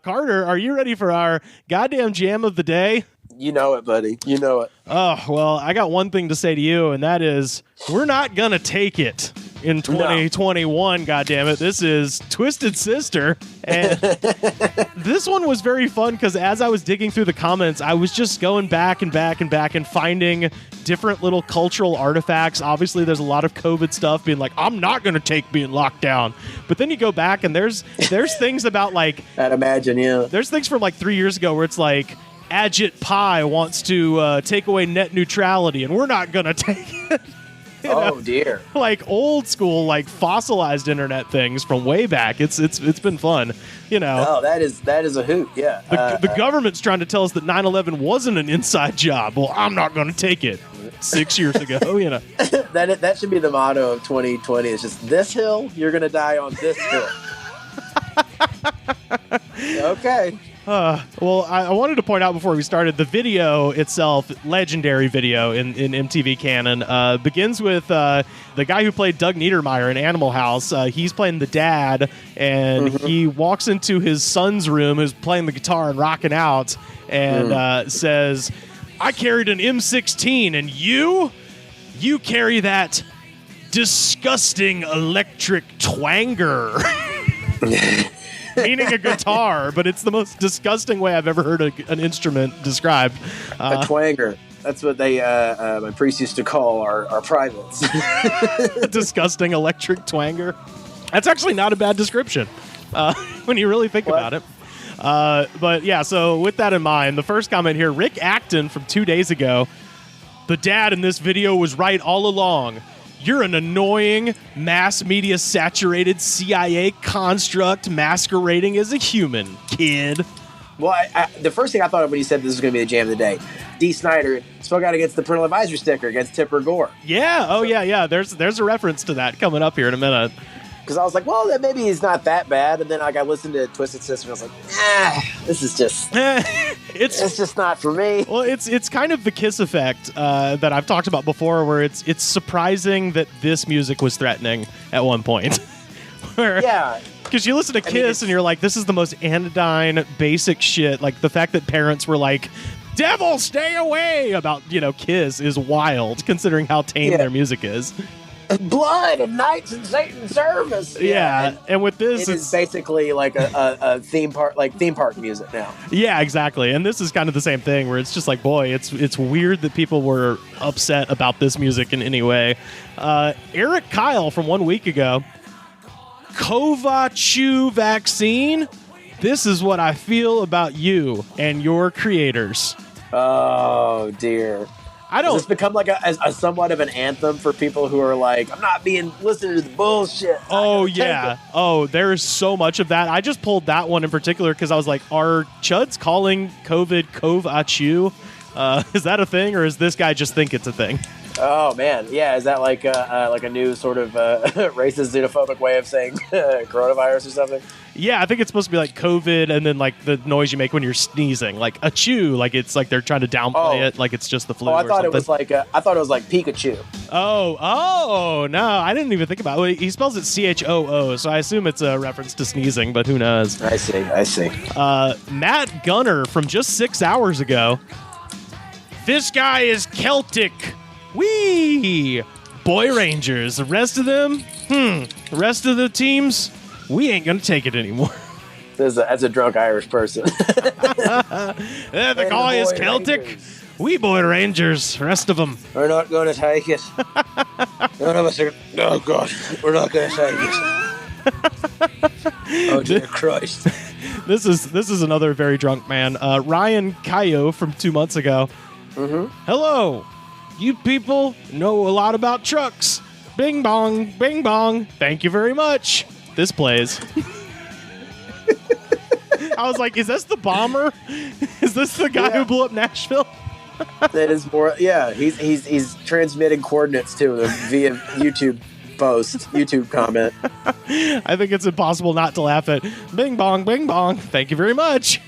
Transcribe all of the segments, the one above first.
Carter, are you ready for our goddamn jam of the day? You know it, buddy. You know it. Oh, well, I got one thing to say to you, and that is we're not going to take it in 2021, goddammit. This is Twisted Sister. And this one was very fun because as I was digging through the comments, I was just going back and finding different little cultural artifacts. Obviously, there's a lot of COVID stuff being like, I'm not going to take being locked down. But then you go back and there's things about like... I'd imagine, yeah. There's things from like 3 years ago where it's like, Agit Pi wants to take away net neutrality, and we're not going to take it. Oh, dear. Like old school, like fossilized internet things from way back. It's been fun, you know. Oh, that is a hoot, yeah. The government's trying to tell us that 9/11 wasn't an inside job. Well, I'm not going to take it. 6 years ago, you know. that should be the motto of 2020. It's just, this hill, you're going to die on this hill. Okay. Well, I wanted to point out before we started, the video itself, legendary video in MTV canon, begins with the guy who played Doug Niedermeyer in Animal House. He's playing the dad, and he walks into his son's room, who's playing the guitar and rocking out, and says, I carried an M16, and you carry that disgusting electric twanger. Meaning a guitar, but it's the most disgusting way I've ever heard an instrument described. A twanger. That's what they my priest used to call our privates. Disgusting electric twanger. That's actually not a bad description when you really think about it. But yeah, so with that in mind, the first comment here, Rick Acton from 2 days ago, the dad in this video was right all along. You're an annoying, mass media saturated CIA construct masquerading as a human, kid. Well, the first thing I thought of when he said this was going to be the jam of the day, Dee Snider spoke out against the parental advisory sticker against Tipper Gore. Yeah, yeah. There's a reference to that coming up here in a minute. Because I was like, well, maybe he's not that bad. And then I listened to Twisted Sister and I was like, this is just... it's just not for me. Well, it's kind of the Kiss effect that I've talked about before, where it's surprising that this music was threatening at one point. Yeah. Because you listen to Kiss and you're like, this is the most anodyne, basic shit. Like the fact that parents were like, devil, stay away about, Kiss is wild, considering how tame their music is. Blood and knights in Satan's service. Yeah, and with this, it's basically like a theme park music now. Yeah, exactly. And this is kind of the same thing, where it's just like, boy, it's weird that people were upset about this music in any way. Eric Kyle from 1 week ago, Covachu vaccine. This is what I feel about you and your creators. Oh dear. Does this become like a somewhat of an anthem for people who are like, I'm not listening to the bullshit. Oh, yeah. Oh, there is so much of that. I just pulled that one in particular because I was like, are Chuds calling COVID Covachu? Is that a thing, or is this guy just think it's a thing? Oh, man. Yeah, is that like a new sort of racist, xenophobic way of saying coronavirus or something? Yeah, I think it's supposed to be like COVID and then like the noise you make when you're sneezing, like a chew, like it's like they're trying to downplay it, like it's just the flu. I thought it was like Pikachu. Oh, no, I didn't even think about it. He spells it CHOO, so I assume it's a reference to sneezing, but who knows? I see. Matt Gunner from just 6 hours ago. This guy is Celtic. Wee! Boy Rangers. The rest of them? The rest of the teams? We ain't gonna take it anymore. That's a drunk Irish person. The guy is Celtic. Rangers. We Boy Rangers. Rest of them. We're not gonna take it. None of us are. Oh God, we're not gonna take it. Oh dear Christ. This is another very drunk man. Ryan Cayo from 2 months ago. Hello. You people know a lot about trucks. Bing bong, bing bong. Thank you very much. This plays. I was like, is this the bomber? Is this the guy who blew up Nashville? That is more. Yeah, he's transmitting coordinates to him via YouTube comment. I think it's impossible not to laugh at bing bong, bing bong. Thank you very much.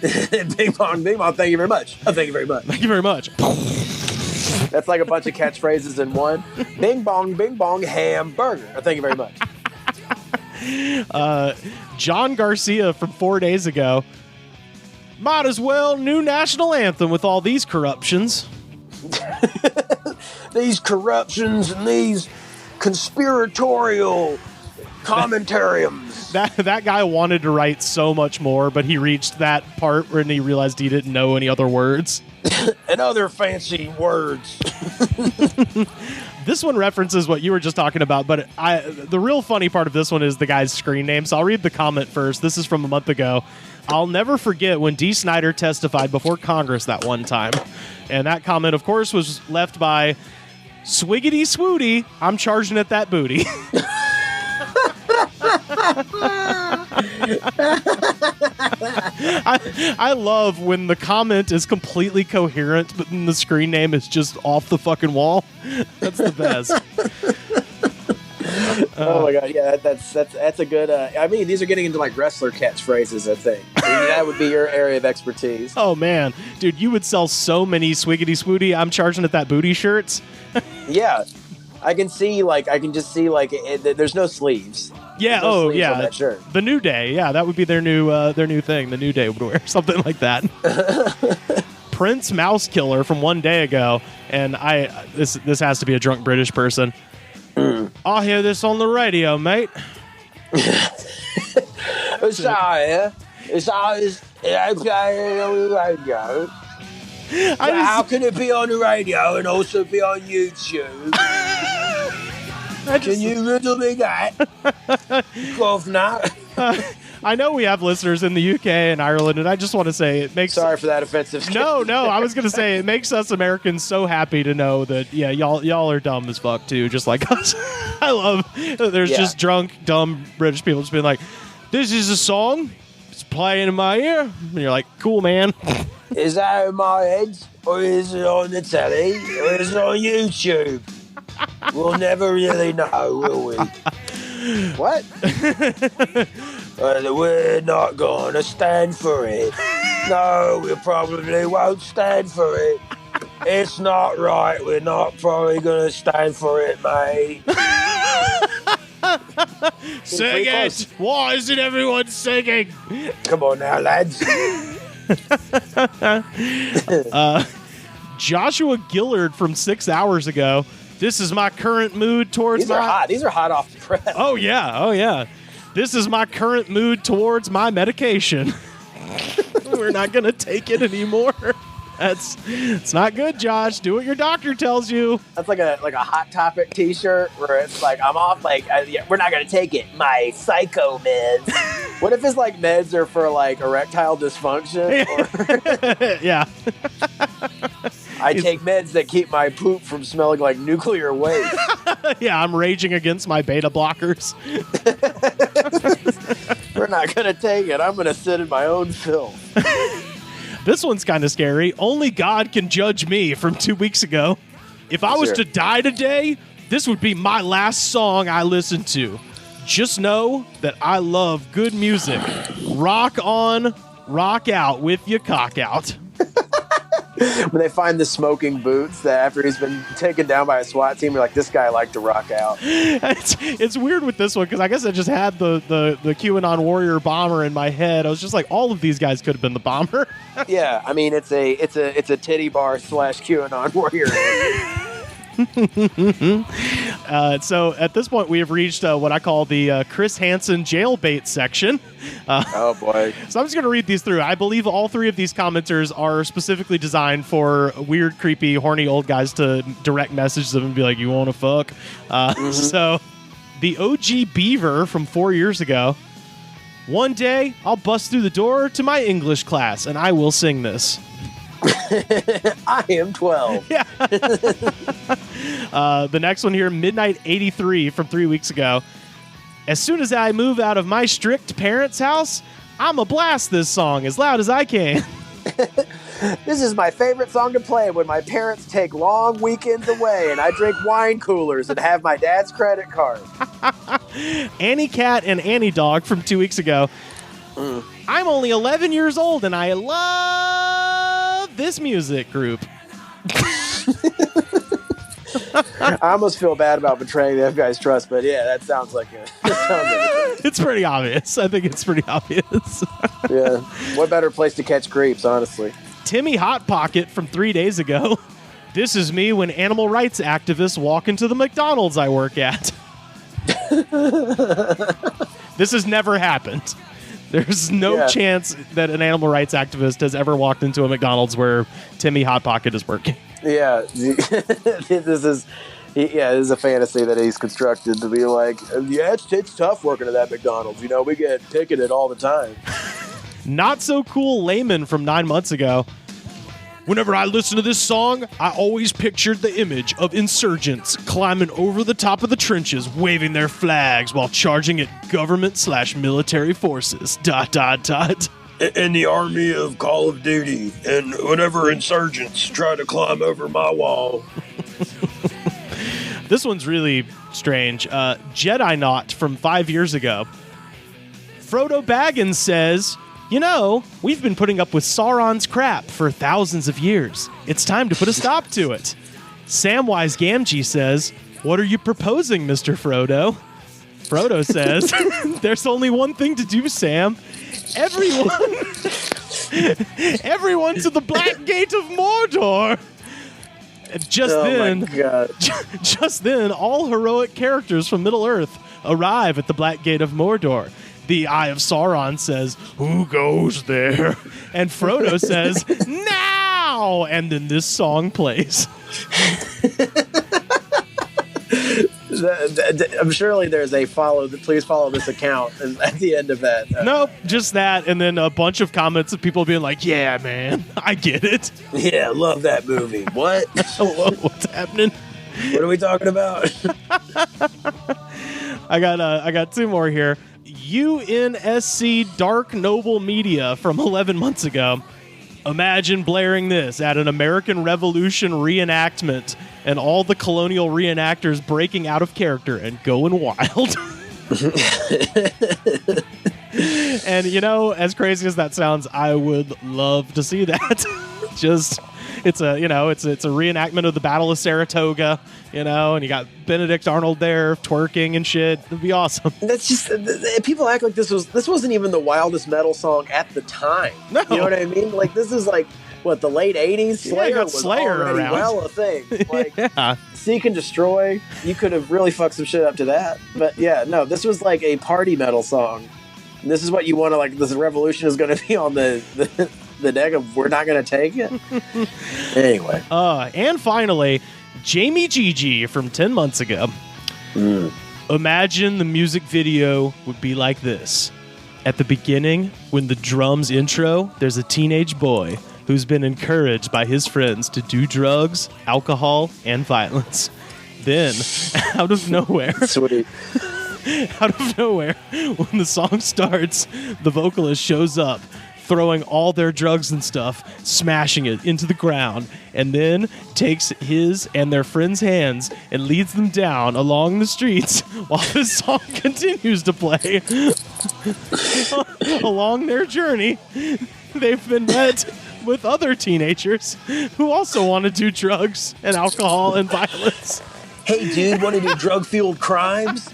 Bing bong, bing bong. Thank you very much. Oh, thank you very much. Thank you very much. That's like a bunch of catchphrases in one. Bing bong, hamburger. Oh, thank you very much. John Garcia from 4 days ago. Might as well new national anthem with all these corruptions. These corruptions and these conspiratorial commentariums. That guy wanted to write so much more, but he reached that part when he realized he didn't know any other words. And other fancy words. This one references what you were just talking about, but the real funny part of this one is the guy's screen name. So I'll read the comment first. This is from a month ago. I'll never forget when Dee Snider testified before Congress that one time. And that comment, of course, was left by Swiggity Swooty, I'm charging at that booty. I love when the comment is completely coherent, but then the screen name is just off the fucking wall. That's the best. Oh my god, yeah, that's a good. I mean, these are getting into like wrestler catchphrases. I think that would be your area of expertise. Oh man, dude, you would sell so many Swiggity Swooty, I'm charging at that booty shirts. Yeah, I can just see there's no sleeves. Yeah. No sleeves yeah. on that shirt. The New Day. Yeah, that would be their new thing. The New Day would wear something like that. Prince Mouse Killer from 1 day ago, and this has to be a drunk British person. I'll hear this on the radio, mate. Sorry, it's always okay on the radio. How can it be on the radio and also be on YouTube? Can you riddle me that? Governor. I know we have listeners in the UK and Ireland, and I just want to say it makes... Sorry for that offensive. No, I was going to say it makes us Americans so happy to know that, yeah, y'all are dumb as fuck, too, just like us. I love there's just drunk, dumb British people just being like, this is a song, it's playing in my ear, and you're like, cool, man. Is that in my head, or is it on the telly, or is it on YouTube? We'll never really know, will we? What? We're not going to stand for it. No, we probably won't stand for it. It's not right. We're not probably going to stand for it, mate. Sing it! Why isn't everyone singing? Come on now, lads. Joshua Gillard from 6 hours ago. This is my current mood towards These are hot. These are hot off the press. Oh yeah. This is my current mood towards my medication. We're not gonna take it anymore. It's not good, Josh. Do what your doctor tells you. That's like a Hot Topic T-shirt where it's like I'm off. We're not gonna take it. My psycho meds. What if his meds are for erectile dysfunction? Or Yeah. I take meds that keep my poop from smelling like nuclear waste. Yeah, I'm raging against my beta blockers. We're not going to take it. I'm going to sit in my own filth. This one's kind of scary. Only God Can Judge Me from 2 weeks ago. If I was to die today, this would be my last song I listened to. Just know that I love good music. Rock on, rock out with your cock out. When they find the smoking boots that after he's been taken down by a SWAT team, you're like, this guy liked to rock out. It's weird with this one because I guess I just had the QAnon warrior bomber in my head. I was just like, all of these guys could have been the bomber. Yeah, I mean it's a titty bar / QAnon warrior. So at this point, we have reached what I call the Chris Hansen jailbait section. Oh, boy. So I'm just going to read these through. I believe all three of these commenters are specifically designed for weird, creepy, horny old guys to direct message them and be like, you want to fuck? So the OG Beaver from 4 years ago. One day, I'll bust through the door to my English class, and I will sing this. I am 12. Yeah. The next one here, Midnight 83 from 3 weeks ago. As soon as I move out of my strict parents' house, I'ma blast this song as loud as I can. This is my favorite song to play when my parents take long weekends away and I drink wine coolers and have my dad's credit card. Annie Cat and Annie Dog from 2 weeks ago. I'm only 11 years old and I love this music group. I almost feel bad about betraying the FBI's trust, but yeah, that sounds like it. It's pretty obvious. I think it's pretty obvious. Yeah. What better place to catch creeps, honestly? Timmy Hot Pocket from 3 days ago. This is me when animal rights activists walk into the McDonald's I work at. This has never happened. There's no chance that an animal rights activist has ever walked into a McDonald's where Timmy Hot Pocket is working. Yeah. This is a fantasy that he's constructed to be like, yeah, it's tough working at that McDonald's. You know, we get ticketed all the time. Not so cool layman from 9 months ago. Whenever I listen to this song, I always pictured the image of insurgents climbing over the top of the trenches, waving their flags while charging at government/military forces. ... In the army of Call of Duty, and whenever insurgents try to climb over my wall. This one's really strange. Jedi Knot from 5 years ago. Frodo Baggins says, you know, we've been putting up with Sauron's crap for thousands of years. It's time to put a stop to it. Samwise Gamgee says, what are you proposing, Mr. Frodo? Frodo says, there's only one thing to do, Sam. Everyone to the Black Gate of Mordor. Just then, all heroic characters from Middle-earth arrive at the Black Gate of Mordor. The Eye of Sauron says, who goes there? And Frodo says, now! And then this song plays. I'm surely there's a please follow this account at the end of that. Nope, just that, and then a bunch of comments of people being like, yeah, man, I get it. Yeah, love that movie. What? What's happening? What are we talking about? I got two more here. UNSC Dark Noble Media from 11 months ago. Imagine blaring this at an American Revolution reenactment and all the colonial reenactors breaking out of character and going wild. And, you know, as crazy as that sounds, I would love to see that. It's a reenactment of the Battle of Saratoga, you know, and you got Benedict Arnold there twerking and shit. It'd be awesome. That's just, people act like this wasn't even the wildest metal song at the time. No. You know what I mean? Like, this is like, what, the late 80s? Slayer was Slayer already around. well a thing. Like, yeah. Seek and Destroy, you could have really fucked some shit up to that. But yeah, no, this was like a party metal song. And this is what you want to, like, this revolution is going to be on the deck of we're not going to take it. Anyway. And finally, Jamie Gigi from 10 months ago. Imagine the music video would be like this. At the beginning, when the drums intro, there's a teenage boy who's been encouraged by his friends to do drugs, alcohol, and violence. Then, out of nowhere... Sweet. Out of nowhere, when the song starts, the vocalist shows up, throwing all their drugs and stuff, smashing it into the ground, and then takes his and their friends' hands and leads them down along the streets while this song continues to play. Along their journey, they've been met with other teenagers who also want to do drugs and alcohol and violence. Hey, dude, want to do drug-fueled crimes?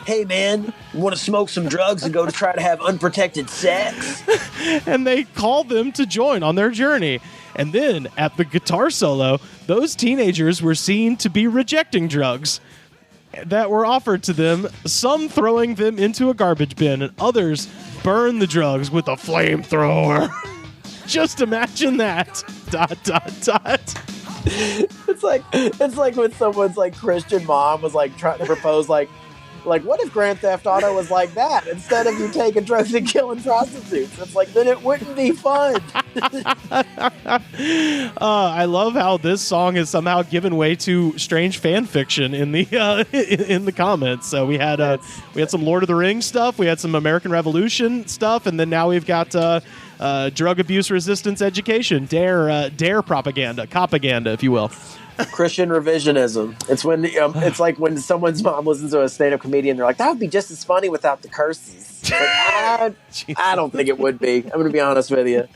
Hey, man, want to smoke some drugs and go to try to have unprotected sex? And they call them to join on their journey. And then, at the guitar solo, those teenagers were seen to be rejecting drugs that were offered to them, some throwing them into a garbage bin, and others burn the drugs with a flamethrower. Just imagine that. ... It's like when someone's like Christian mom was like trying to propose like what if Grand Theft Auto was like that instead of you taking drugs and killing prostitutes? It's like, then it wouldn't be fun. I love how this song has somehow given way to strange fan fiction in the in the comments. So we had some Lord of the Rings stuff, we had some American Revolution stuff, and then now we've got drug abuse resistance education, dare propaganda, copaganda, if you will. Christian revisionism. It's when it's like when someone's mom listens to a stand-up comedian, they're like, that would be just as funny without the curses. Like, I don't think it would be. I'm going to be honest with you.